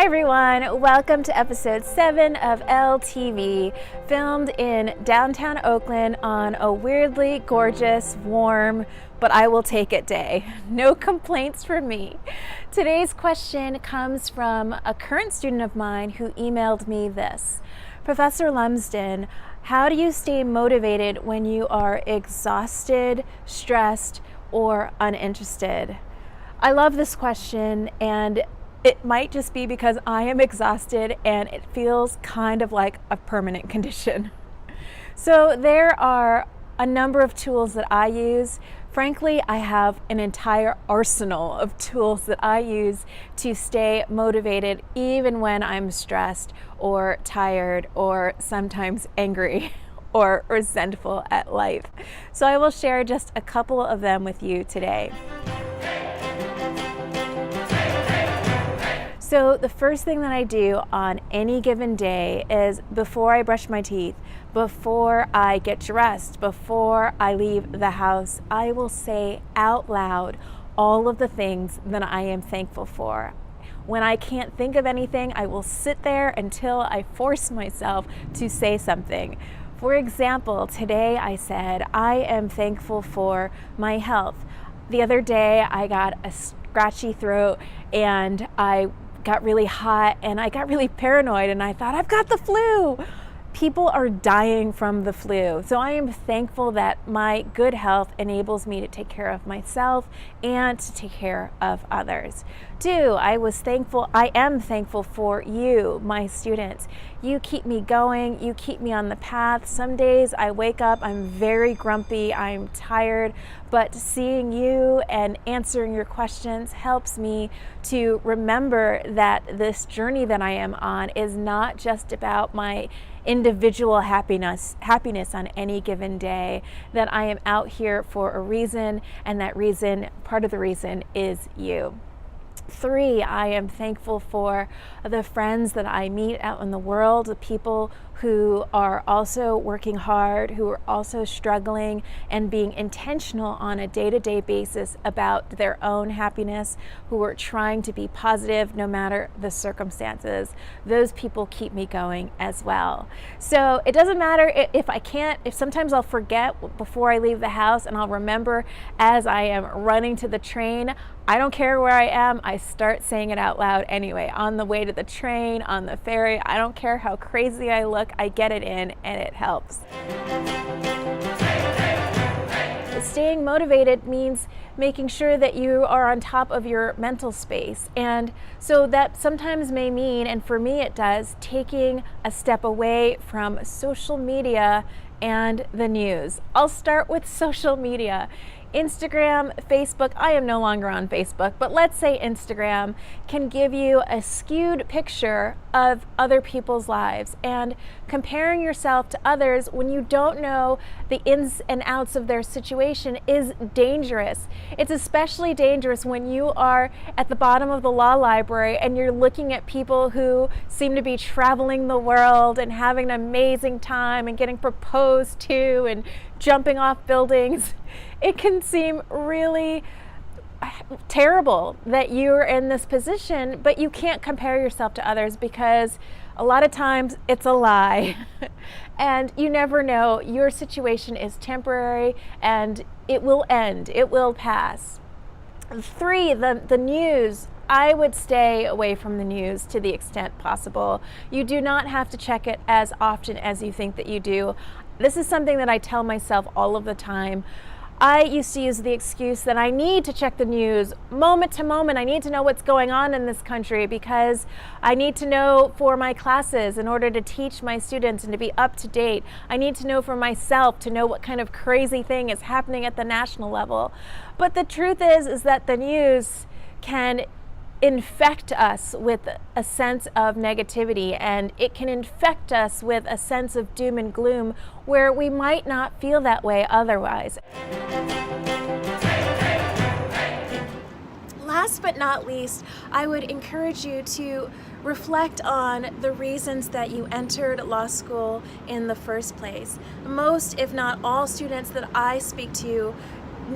everyone, welcome to episode 7 of elle-TV, filmed in downtown Oakland on a weirdly gorgeous, warm, but I will take it day. No complaints from me. Today's question comes from a current student of mine who emailed me this. Professor Lumsden, how do you stay motivated when you are exhausted, stressed, or uninterested? I love this question, and it might just be because I am exhausted and it feels kind of like a permanent condition. So there are a number of tools that I use. Frankly, I have an entire arsenal of tools that I use to stay motivated even when I'm stressed or tired or sometimes angry or resentful at life. So I will share just a couple of them with you today. So the first thing that I do on any given day is before I brush my teeth, before I get dressed, before I leave the house, I will say out loud all of the things that I am thankful for. When I can't think of anything, I will sit there until I force myself to say something. For example, today I said, I am thankful for my health. The other day I got a scratchy throat and I got really hot and I got really paranoid and I thought, I've got the flu. People are dying from the flu. So I am thankful that my good health enables me to take care of myself and to take care of others. 2, I am thankful for you, my students. You keep me going, you keep me on the path. Some days I wake up, I'm very grumpy, I'm tired, but seeing you and answering your questions helps me to remember that this journey that I am on is not just about my individual happiness on any given day, that I am out here for a reason, and that reason, part of the reason is you. 3, I am thankful for the friends that I meet out in the world, the people who are also working hard, who are also struggling and being intentional on a day-to-day basis about their own happiness, who are trying to be positive no matter the circumstances. Those people keep me going as well. So it doesn't matter if sometimes I'll forget before I leave the house, and I'll remember as I am running to the train. I don't care where I am, I start saying it out loud anyway. On the way to the train, on the ferry, I don't care how crazy I look, I get it in and it helps. Staying motivated means making sure that you are on top of your mental space. And so that sometimes may mean, and for me it does, taking a step away from social media and the news. I'll start with social media. Instagram, Facebook, I am no longer on Facebook, but let's say Instagram can give you a skewed picture of other people's lives, and comparing yourself to others when you don't know the ins and outs of their situation is dangerous. It's especially dangerous when you are at the bottom of the law library and you're looking at people who seem to be traveling the world and having an amazing time and getting proposed to and jumping off buildings. It can seem really terrible that you're in this position, but you can't compare yourself to others because a lot of times it's a lie. And you never know. Your situation is temporary and it will end. It will pass. 3, the news. I would stay away from the news to the extent possible. You do not have to check it as often as you think that you do. This is something that I tell myself all of the time. I used to use the excuse that I need to check the news moment to moment. I need to know what's going on in this country because I need to know for my classes in order to teach my students and to be up to date. I need to know for myself to know what kind of crazy thing is happening at the national level. But the truth is that the news can infect us with a sense of negativity, and it can infect us with a sense of doom and gloom where we might not feel that way otherwise. Last but not least, I would encourage you to reflect on the reasons that you entered law school in the first place. Most, if not all, students that I speak to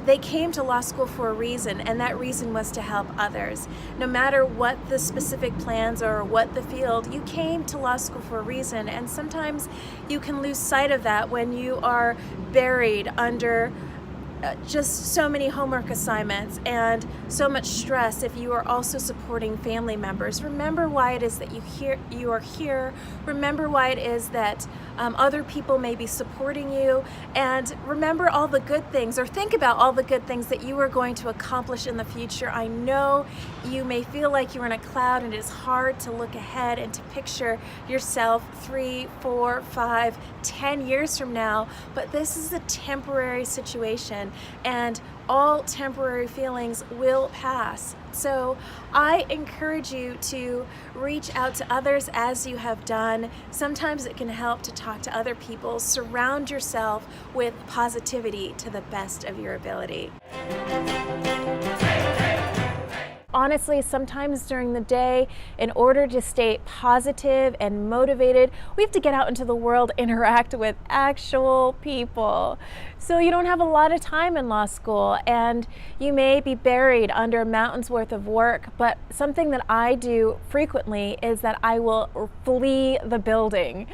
They came to law school for a reason, and that reason was to help others. No matter what the specific plans or what the field, you came to law school for a reason, and sometimes you can lose sight of that when you are buried under just so many homework assignments and so much stress if you are also supporting family members. Remember why it is that you are here. Remember why it is that other people may be supporting you, and remember all the good things, or think about all the good things that you are going to accomplish in the future. I know you may feel like you're in a cloud and it is hard to look ahead and to picture yourself 3, 4, 5, 10 years from now, but this is a temporary situation, and all temporary feelings will pass. So I encourage you to reach out to others as you have done. Sometimes it can help to talk to other people. Surround yourself with positivity to the best of your ability. Honestly, sometimes during the day, in order to stay positive and motivated, we have to get out into the world, interact with actual people. So you don't have a lot of time in law school, and you may be buried under a mountain's worth of work, but something that I do frequently is that I will flee the building.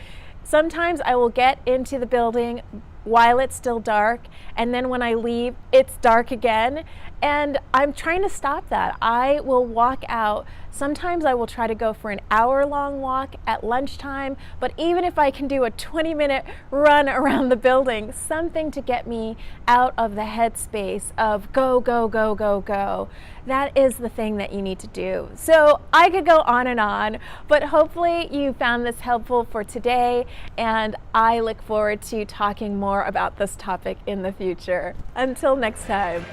Sometimes I will get into the building while it's still dark, and then when I leave, it's dark again. And I'm trying to stop that. I will walk out. Sometimes I will try to go for an hour-long walk at lunchtime, but even if I can do a 20-minute run around the building, something to get me out of the headspace of go, go, go, go, go. That is the thing that you need to do. So I could go on, but hopefully you found this helpful for today, and I look forward to talking more about this topic in the future. Until next time.